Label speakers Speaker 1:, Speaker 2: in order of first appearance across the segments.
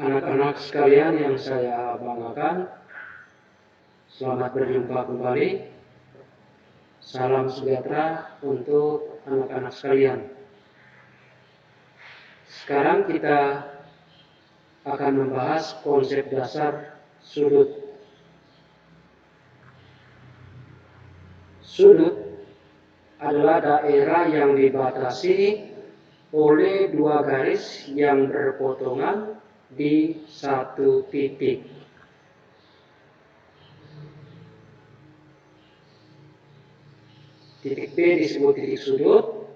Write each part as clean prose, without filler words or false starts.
Speaker 1: Anak-anak sekalian yang saya banggakan, selamat berjumpa kembali. Salam sejahtera untuk anak-anak sekalian. Sekarang kita akan membahas konsep dasar sudut. Sudut adalah daerah yang dibatasi oleh dua garis yang berpotongan di satu titik. Titik B disebut titik sudut,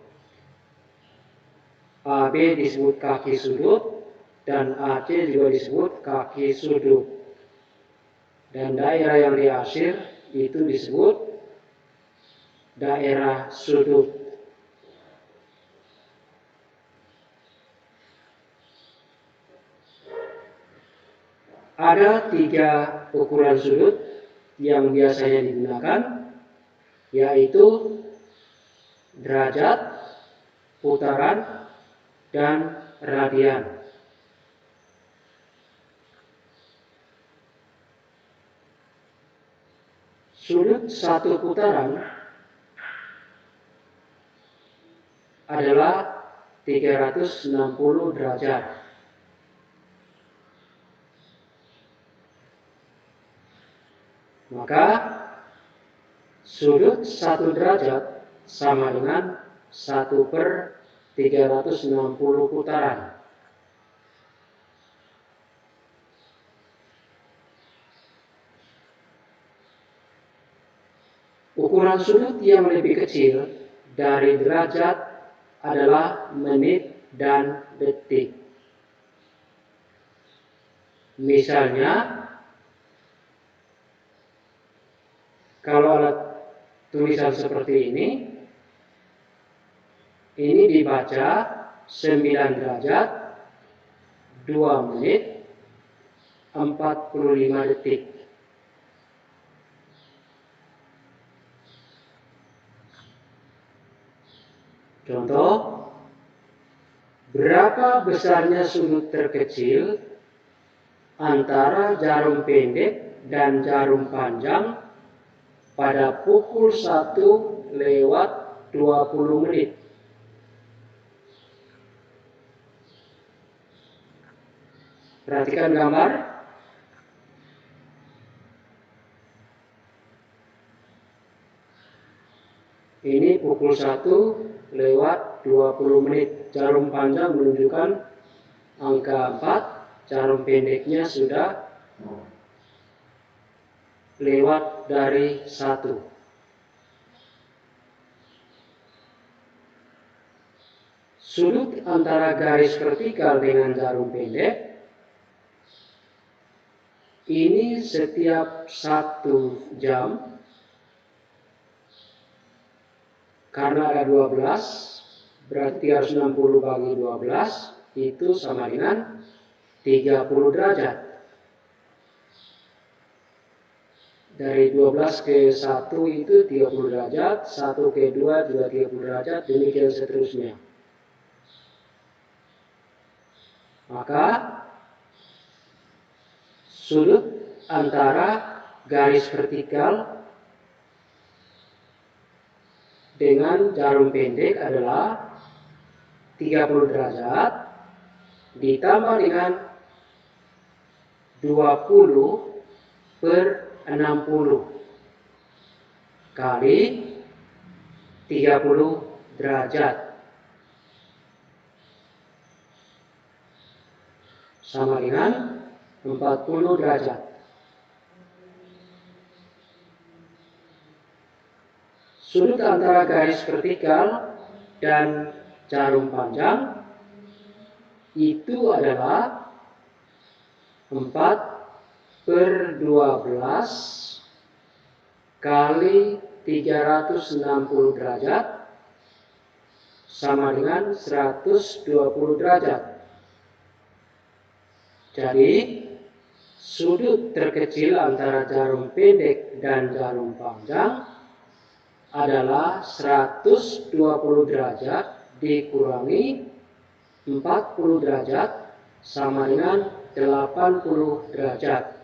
Speaker 1: AB disebut kaki sudut, dan AC juga disebut kaki sudut. Dan daerah yang diarsir itu disebut daerah sudut. Ada 3 ukuran sudut yang biasanya digunakan, yaitu derajat, putaran, dan radian. Sudut satu putaran adalah 360 derajat. Maka sudut 1 derajat sama dengan 1/360 putaran. Ukuran sudut yang lebih kecil dari derajat adalah menit dan detik. Misalnya, kalau alat tulisan seperti ini dibaca 9 derajat, 2 menit, 45 detik. Contoh, berapa besarnya sudut terkecil antara jarum pendek dan jarum panjang pada pukul 1:20 menit? Perhatikan gambar. Ini pukul 1:20 menit. Jarum panjang menunjukkan angka 4, jarum pendeknya sudah lewat dari 1. Sudut antara garis vertikal dengan jarum pendek ini setiap 1 jam, karena ada 12, berarti 360 bagi 12 itu sama dengan 30 derajat. Dari 12 ke 1 itu 30 derajat, 1 ke 2 juga 30 derajat, demikian seterusnya. Maka sudut antara garis vertikal dengan jarum pendek adalah 30 derajat ditambah dengan 20/60 kali 30 derajat sama dengan 40 derajat. Sudut antara garis vertikal dan jarum panjang itu adalah 4/12 kali 360 derajat sama dengan 120 derajat. Jadi, sudut terkecil antara jarum pendek dan jarum panjang adalah 120 derajat dikurangi 40 derajat sama dengan 80 derajat.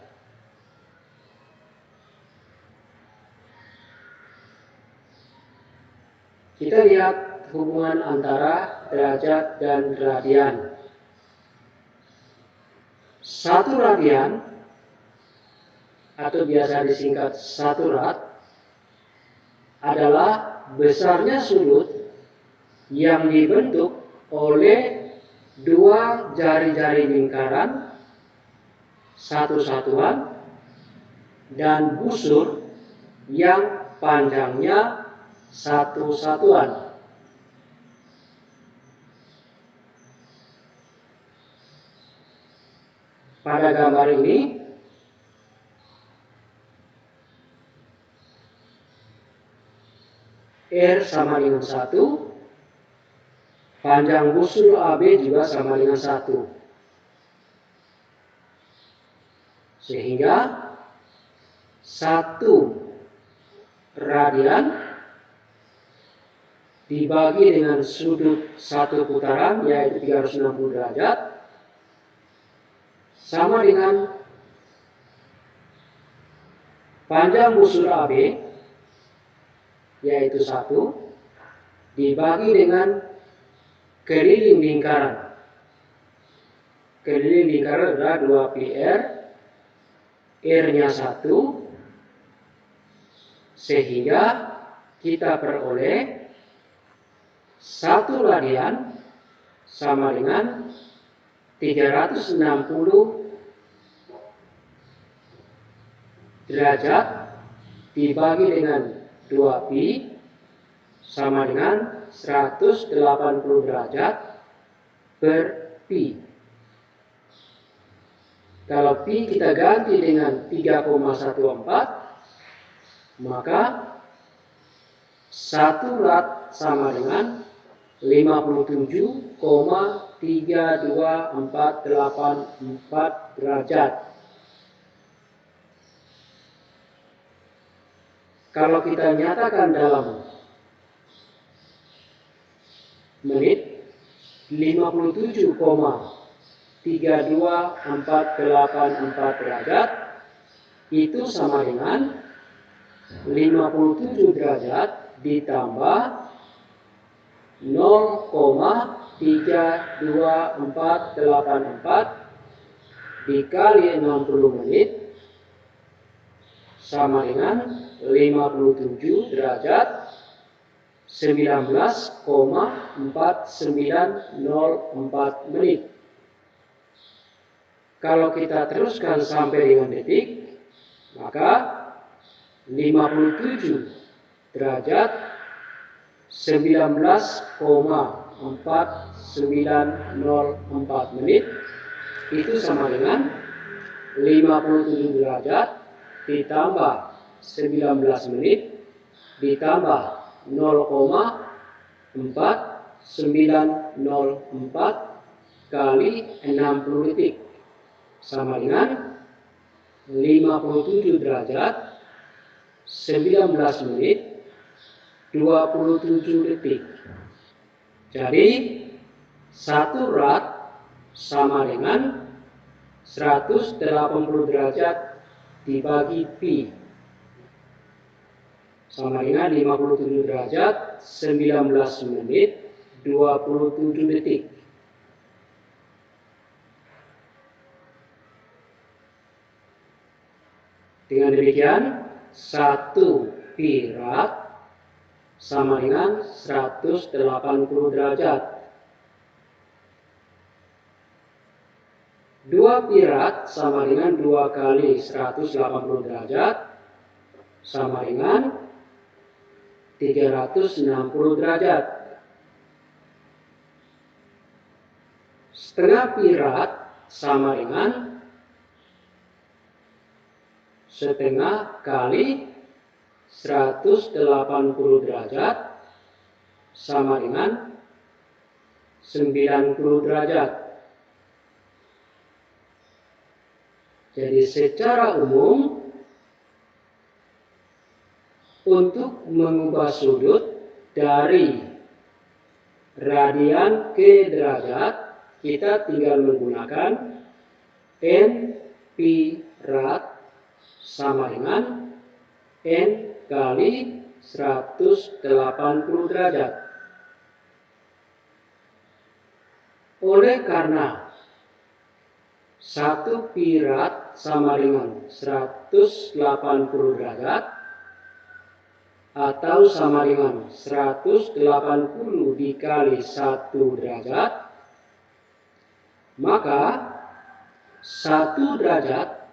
Speaker 1: Kita lihat hubungan antara derajat dan radian. 1 radian atau biasa disingkat 1 rad adalah besarnya sudut yang dibentuk oleh 2 jari-jari lingkaran satu satuan dan busur yang panjangnya satu satuan. Pada gambar ini R sama dengan 1, panjang busur AB juga sama dengan 1. Sehingga 1 radian dibagi dengan sudut 1 putaran yaitu 360 derajat sama dengan panjang busur AB yaitu 1 dibagi dengan keliling lingkaran. Keliling lingkaran adalah 2πr, R-nya 1, sehingga kita peroleh 1 radian sama dengan 360 derajat dibagi dengan 2π sama dengan 180 derajat per π. Kalau π kita ganti dengan 3,14, maka 1 rad sama dengan 57,32484 derajat. Kalau kita nyatakan dalam menit, 57,32484 derajat itu sama dengan 57 derajat ditambah 0,32484 dikali 60 menit sama dengan 57 derajat 19,4904 menit. Kalau kita teruskan sampai dengan detik, maka 57 derajat 19,4904 menit itu sama dengan 57 derajat ditambah 19 menit ditambah 0,4904 kali 60 detik sama dengan 57 derajat 19 menit 27 detik. Jadi 1 rad sama dengan 180 derajat dibagi π sama dengan 57 derajat 19 menit 27 detik. Dengan demikian 1 π rad sama dengan 180 derajat. 2 π rad sama dengan 2 kali 180 derajat sama dengan 360 derajat. Setengah π rad sama dengan setengah kali 180 derajat sama dengan 90 derajat. Jadi secara umum untuk mengubah sudut dari radian ke derajat, kita tinggal menggunakan N pi rad sama dengan N kali 180 derajat. Oleh karena 1 pi rad sama dengan 180 derajat atau sama dengan 180 dikali 1 derajat, maka 1 derajat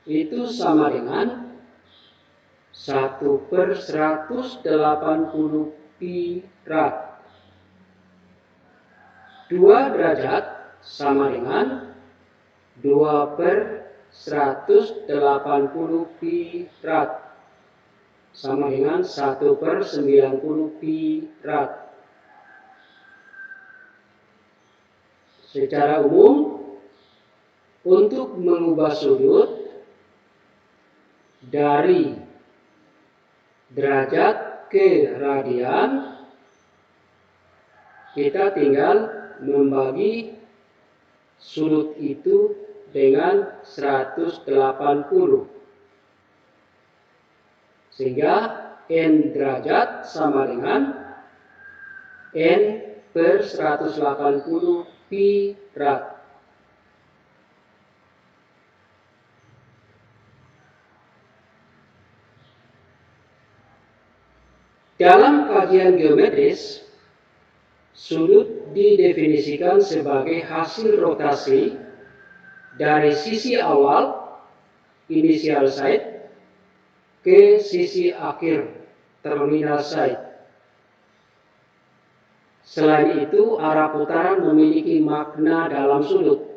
Speaker 1: itu sama dengan 1/180 pi rad. 2 derajat sama dengan 2/180 pi rad, sama dengan 1/90 pi rad. Secara umum, untuk mengubah sudut dari derajat ke radian, kita tinggal membagi sudut itu dengan 180, sehingga N derajat sama dengan N/180 pi rad. Dalam kajian geometris, sudut didefinisikan sebagai hasil rotasi dari sisi awal initial side ke sisi akhir terminal side. Selain itu, arah putaran memiliki makna dalam sudut.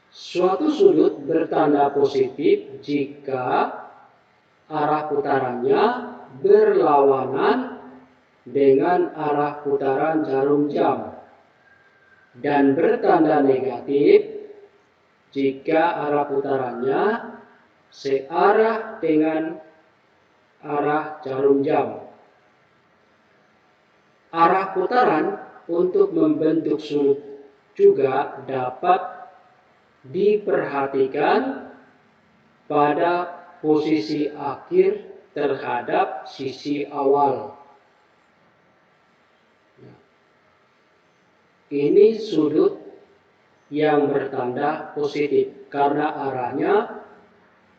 Speaker 1: Suatu sudut bertanda positif jika arah putarannya berlawanan dengan arah putaran jarum jam, dan bertanda negatif jika arah putarannya searah dengan arah jarum jam. Arah putaran untuk membentuk sudut juga dapat diperhatikan pada posisi akhir terhadap sisi awal. Ini sudut yang bertanda positif karena arahnya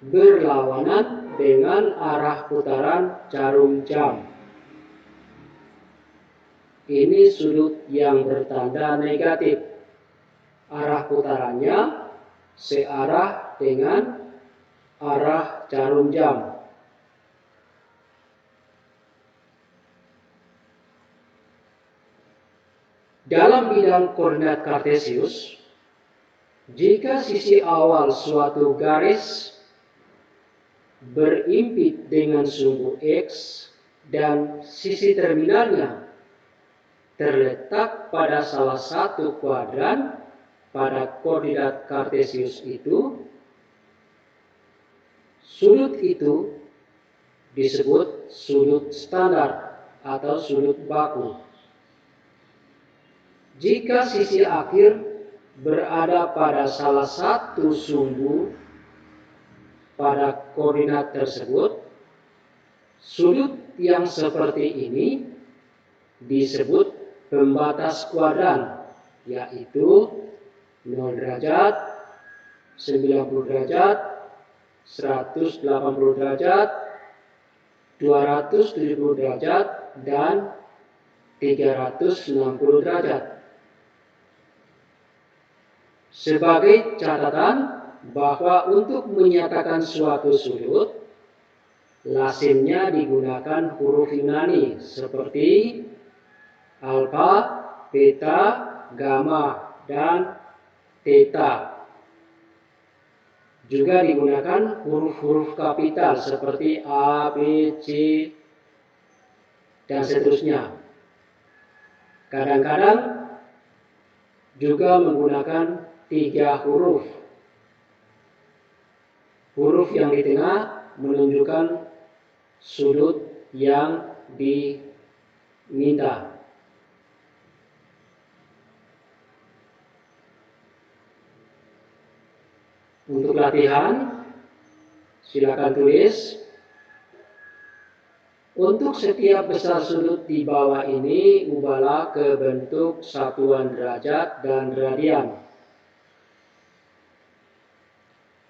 Speaker 1: berlawanan dengan arah putaran jarum jam. Ini sudut yang bertanda negatif, arah putarannya searah dengan arah jarum jam. Dalam bidang koordinat kartesius, jika sisi awal suatu garis berimpit dengan sumbu X dan sisi terminalnya terletak pada salah satu kuadran pada koordinat kartesius itu, sudut itu disebut sudut standar atau sudut baku. Jika sisi akhir berada pada salah satu sumbu pada koordinat tersebut, sudut yang seperti ini disebut pembatas kuadran, yaitu 0 derajat, 90 derajat, 180 derajat, 270 derajat, dan 360 derajat. Sebagai catatan bahwa untuk menyatakan suatu sudut, lazimnya digunakan huruf Yunani seperti alfa, beta, gamma, dan theta. Juga digunakan huruf-huruf kapital seperti A, B, C, dan seterusnya. Kadang-kadang juga menggunakan 3 huruf. Huruf yang di tengah menunjukkan sudut yang diminta. Untuk latihan, silakan tulis. Untuk setiap besar sudut di bawah ini, ubahlah ke bentuk satuan derajat dan radian.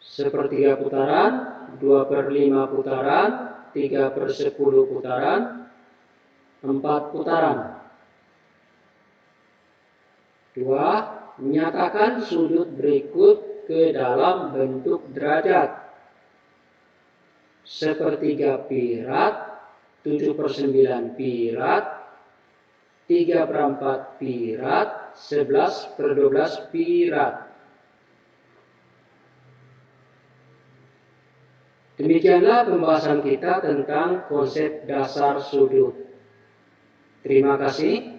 Speaker 1: Sepertiga putaran, 2/5 putaran, 3/10 putaran, 4 putaran. 2. Nyatakan sudut berikut ke dalam bentuk derajat. Sepertiga pirat, 7/9 pirat, 3/4 pirat, 11/12 pirat. Demikianlah pembahasan kita tentang konsep dasar sudut. Terima kasih.